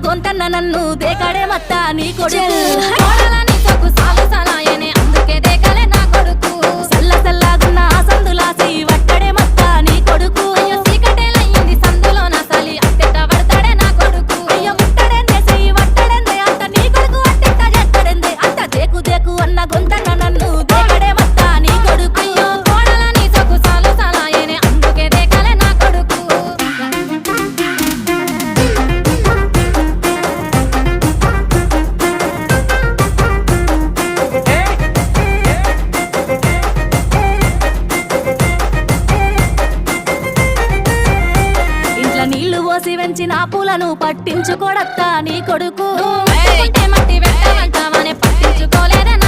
గొంతన్న నన్ను దేకడే మత్త నీ కొడుకు కోడలని సొక్కు సాలు సలాయనే అందుకే దేకలే నా కొడుకు సల్ల సల్లాగున్న ఆ సందులాసి వట్టడే మత్త నీ కొడుకు అయ్యో సీకటేలయ్యింది సందులో నా సలి అట్టెట్ట పడతాడే నా కొడుకు అయ్యో ముట్టడెందే చెయ్యి వట్టడెందే అంత నీ కొడుకు అట్టెట్ట చేస్తాడెందే అంత దేకు దేకు అన్న గొంతన్న నన్ను దేకడే మత్త నీ కొడుకు అయ్యో కోడలని సొక్కు సాలు సలాయనే అందుకే దేకలే నా కొడుకు ఇంట్లో నీళ్లు పోసి వెంచిన పూలను పట్టించుకోడత్తా నీ కొడుకు మట్టి పెట్టమంటావానే